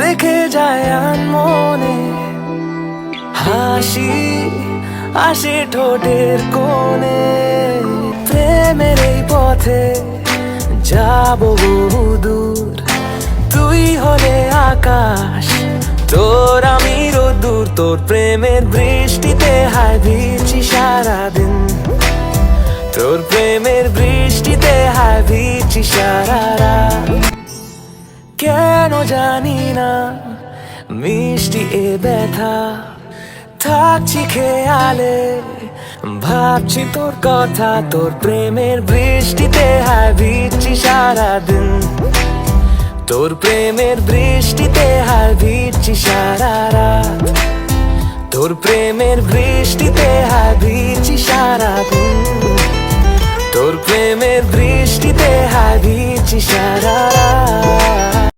দেখে যায় আনমনে, হাসি আসে ঠোঁটের কোণে। প্রেমের এই পথে যাব বহুদূর, তুই হলে আকাশ, তোর আমি রোদ্দুর। তোর প্রেমের বৃষ্টিতে হায় ভিজছি সারাদিন, তোর প্রেমের বৃষ্টিতে হায় ভিজছি সারা রাত। কেন জানি না মিষ্টি এ ব্যথা, থাকছি খেয়ালে, ভাবছি তোর কথা। তোর প্রেমের বৃষ্টিতে হায় ভিজছি সারাদিন, তোর প্রেমের বৃষ্টিতে হায় ভিজছি সারা রাত। তোর প্রেমের বৃষ্টিতে হায় ভিজছি সারাদিন, তোর প্রেমের বৃষ্টিতে হায় ভিজছি সারা রাত।